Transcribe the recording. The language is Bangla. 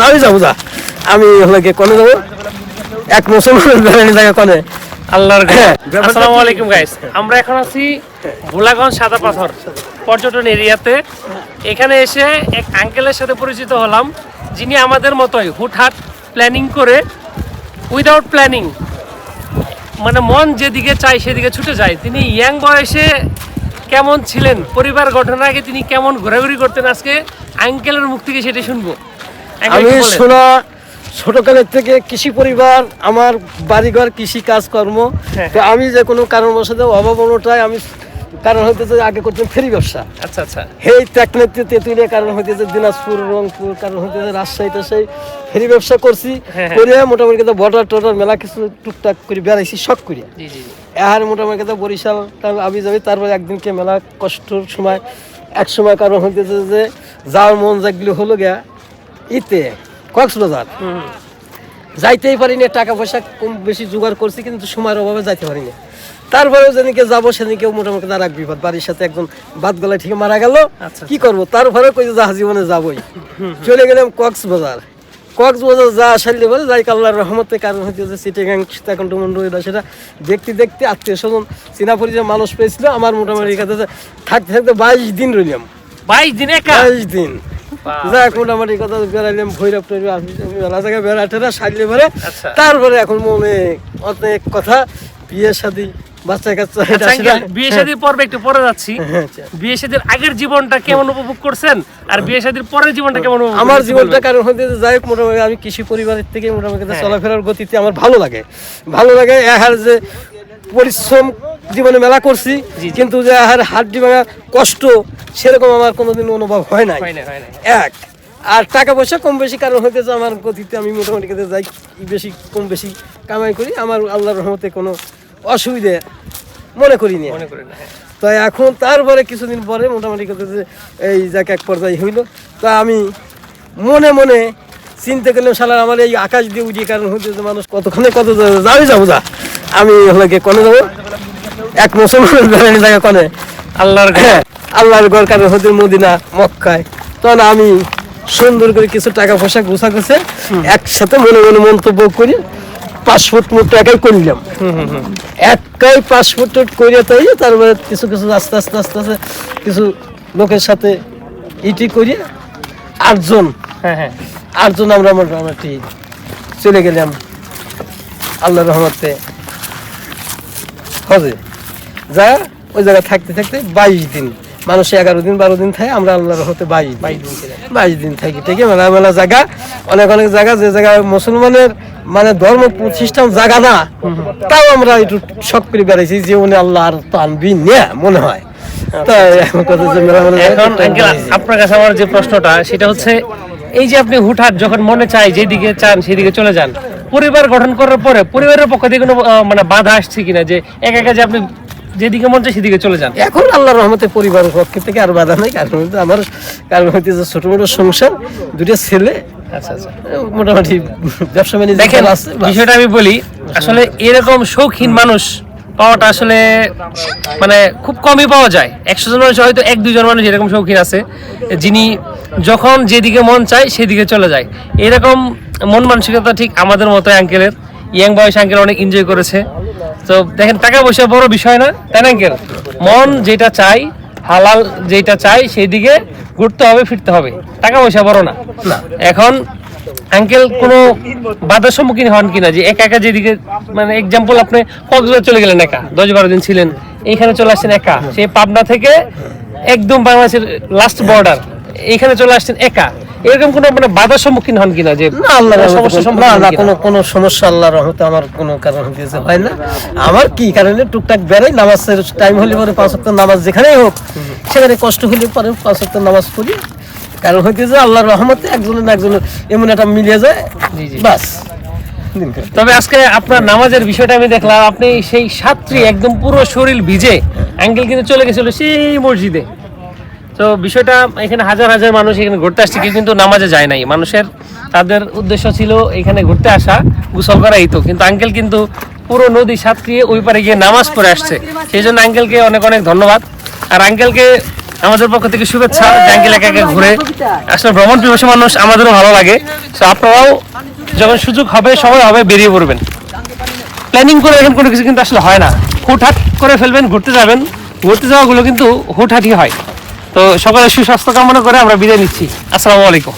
যাবি যাবো যা আমি হলে কোনে যাবো এক মুসলমানের জায়গা কোনে আল্লাহর আসসালামু আলাইকুম গাইস, আমরা এখন আছি ভোলাগঞ্জ সাদা পাথর পর্যটন এরিয়াতে। এখানে এসে এক আঙ্কেলের সাথে পরিচিত হলাম, যিনি আমাদের মতোই হুটহাট প্ল্যানিং করে উইদাউট প্ল্যানিং, মানে মন যেদিকে চায় সেদিকে ছুটে যায়। তিনি ইয়াং বয়সে কেমন ছিলেন, পরিবার গঠনের আগে তিনি কেমন ঘোরাঘুরি করতেন, আজকে আঙ্কেলের মুখ থেকে সেটা শুনবো। আমি শোনা ছোটকালের থেকে কৃষি পরিবার, আমার বাড়িঘর কৃষি কাজকর্ম। তো আমি যে কোনো কারণবশত অভাব অনুটাই আমি কারণ হইতেছে আগে করতাম ফেরি ব্যবসা। আচ্ছা আচ্ছা, এই টেকনিকতে তেঁতুলিয়া কারণ হইতেছে দিনাজপুর রংপুর কারণ হইতেছে রাজশাহীতে সেই ফেরি ব্যবসা করছি করে মোটামুটি কিন্তু বর্ডার টর্ডার মেলা কিছু টুকটাক করে বেড়াইছি শখ করিয়া। আর মোটামুটি কিন্তু বরিশাল আমি যাবি, তারপরে একদিনকে মেলা কষ্টর সময় এক সময় কারণ হইতেছে যে যাওয়ার মন যেগুলো হলো গিয়া ইতে কক্সবাজার যাইতেই পারিনি, টাকা পয়সা কম বেশি জোগাড় করছি কিন্তু সময়ের অভাবে যাইতে পারিনি। তারপরেও যেদিকে যাবো সেদিকেও মোটামুটি আর এক বিপদ, বাড়ির সাথে একজন বাদ গলায় ঠিক মারা গেল। কি করবো, তারপরেও কই যা জীবনে যাবোই। চলে গেলাম কক্সবাজার যা আসাইলে বলে যাই আল্লাহর রহমতে কারণ হইতেছে চিটাগাং সীতাকুণ্ড সেটা দেখতে দেখতে আত্মীয় স্বজন চীনা পরিচয় মানুষ পেয়েছিল। আমার মোটামুটি থাকতে থাকতে 22 দিন রইলাম। 22 দিন যাক মোটামুটি কথা বেড়াইলাম, ভৈরব টৈরব মেলা জায়গায় বেড়াটেরা সাইলে পরে। তারপরে এখন মনে অনেক কথা, বিয়ে শাদী বাচ্চা কাচ্চা। বিয়ে শাদীর পর্বে একটু পরে যাচ্ছি। বিয়ে শাদীর আগের জীবনটা কেমন উপভোগ করছেন আর বিয়ে শাদীর পরের জীবনটা কেমন? আমার জীবনটা কারণ হতে যাই মোটামুটি আমি কৃষি পরিবারের থেকে মোটামুটি চলাফেরার গতিতে আমার ভালো লাগে। আর যে পরিশ্রম জীবনে মেলা করছি কিন্তু যে হাড্ডি ভাঙা কষ্ট সেরকম আমার কোনোদিন অনুভব হয় নাই। এক আর টাকা পয়সা কম বেশি কারণ হইতেছে আমার গতিতে আমি মোটামুটি যাই বেশি কম বেশি কামাই করি, আমার আল্লাহর রহমতে কোনো অসুবিধে মনে করিনি। তো এখন তারপরে কিছুদিন পরে মোটামুটি এই জায়গা এক পর্যায়ে হইলো। তা আমি মনে মনে চিন্তা করলাম শালার আমার এই আকাশ দিয়ে উঠিয়ে কারণ হইতেছে মানুষ কতক্ষণে কত যাবি যাবো যা আমি হলে কোনে যাবো এক মুসলমানের জায়গা কোনে আল্লাহর ঘর কারণ হতে মদিনা মক্কায়। তখন আমি সুন্দর করে কিছু টাকা পয়সা গোছা গেছে একসাথে মনে মনে মন্তব্য করি পাসপোর্ট মোট একাই করলাম। একাই পাসপোর্ট করিয়া তাই তারপরে কিছু কিছু আস্তে আস্তে আস্তে আস্তে কিছু লোকের সাথে ইটি করি আটজন আমরা মোটামুটি চলে গেলাম আল্লাহর রহমতে হজে। যা ওই জায়গায় থাকতে থাকতে 22 দিন, মানুষ 11 দিন 12 দিন থাকে, আমরা আল্লাহর রহমতে 22 দিন থাকি। ঠিক আছে, মেলা জায়গা অনেক জায়গা যে জায়গায় মুসলমানের মানে ধর্ম প্রতিষ্ঠান জায়গা না, তাও আমরা একটু শখ করে বেড়াইছি যে উনি আল্লাহ আর টানবি না মনে হয়। আপনার কাছে আমার যে প্রশ্নটা সেটা হচ্ছে, এই যে আপনি হুটহাট যখন মনে চায় যেদিকে চান সেদিকে চলে যান, পরিবার গঠন করার পরে পরিবারের পক্ষ থেকে কোনো মানে বাধা আসছে কিনা যে একা একা যে আপনি যেদিকে মন চায় সেদিকে চলে যান? এখন আল্লাহর রহমতে পরিবারের পক্ষ থেকে আর বাধা নাই, কারণ আমার হইতেছে ছোট মোটো সংসার, 2টা ছেলে। আচ্ছা মোটামুটি ব্যবসা বাণিজ্য আছে। বিষয়টা আমি বলি, আসলে এরকম শৌখিন মানুষ পাওয়াটা আসলে মানে খুব কমই পাওয়া যায়। 100 জন মানুষ হয়তো 1-2 জন মানুষ এরকম শৌখিন আছে যিনি যখন যেদিকে মন চায় সেদিকে চলে যায়। এরকম মন মানসিকতা ঠিক আমাদের মতো আঙ্কেলের। ইয়াং বয়স আঙ্কেল অনেক এনজয় করেছে। তো দেখেন, টাকা পয়সা বড় বিষয় না, তাই না আঙ্কেল? মন যেটা চাই, হালাল যেটা চাই সেই দিকে ঘুরতে হবে, ফিরতে হবে, টাকা পয়সা বড় না। এখন আঙ্কেল কোনো বাধার সম্মুখীন হন কিনা যে একা একা যেদিকে, মানে এক্সাম্পল আপনি কক্সবাজার চলে গেলেন একা, 10-12 দিন ছিলেন, এইখানে চলে আসছেন একা, সেই পাবনা থেকে একদম বাংলাদেশের লাস্ট বর্ডার এইখানে চলে আসছেন একা, এরকম কোনো মানে বাধার সম্মুখীন হন কিনা? যে না, আল্লাহর কোনো সমস্যা আল্লাহর রহমতে আমার কোনো কারণ হইতেছে হয় না। আমার কি কারণে টুকটাক বেড়াই, নামাজের টাইম হলে পরে 5 ওয়াক্ত নামাজ যেখানেই হোক সেখানে কষ্ট হলে পরে 5 ওয়াক্ত নামাজ পড়ি, কারণ হইতেছে আল্লাহর রহমতে একজনের না একজনের এমন একটা মিলিয়ে যায় বাস। তবে আজকে আপনার নামাজের বিষয়টা আমি দেখলাম, আপনি সেই ছাত্রী একদম পুরো শরীর ভিজে আঙ্কেল কিন্তু চলে গেছিল সেই মসজিদে। তো বিষয়টা এখানে হাজার হাজার মানুষ এখানে ঘুরতে আসছে, কেউ কিন্তু নামাজে যায় নাই। মানুষের তাদের উদ্দেশ্য ছিল এখানে ঘুরতে আসা, গোসল করা, এই তো। কিন্তু আঙ্কেল কিন্তু পুরো নদী সাঁতরিয়ে ওই পারে গিয়ে নামাজ পড়ে আসছে। সেই জন্য আঙ্কেলকে অনেক অনেক ধন্যবাদ। আর আঙ্কেলকে আমাদের পক্ষ থেকে শুভেচ্ছা। জাঙ্গিল একা একা ঘুরে আসলে ভ্রমণ পিপাসী মানুষ, আমাদেরও ভালো লাগে। তো আপনারাও যখন সুযোগ হবে, সময় হবে, বেরিয়ে পড়বেন। প্ল্যানিং করে এখন কোনো কিছু কিন্তু আসলে হয় না, হুটহাট করে ফেলবেন, ঘুরতে যাবেন, ঘুরতে যাওয়াগুলো কিন্তু হুটহাটই হয়। তো সকলের সুস্বাস্থ্য কামনা করে আমরা বিদায় নিচ্ছি। আসসালামু আলাইকুম।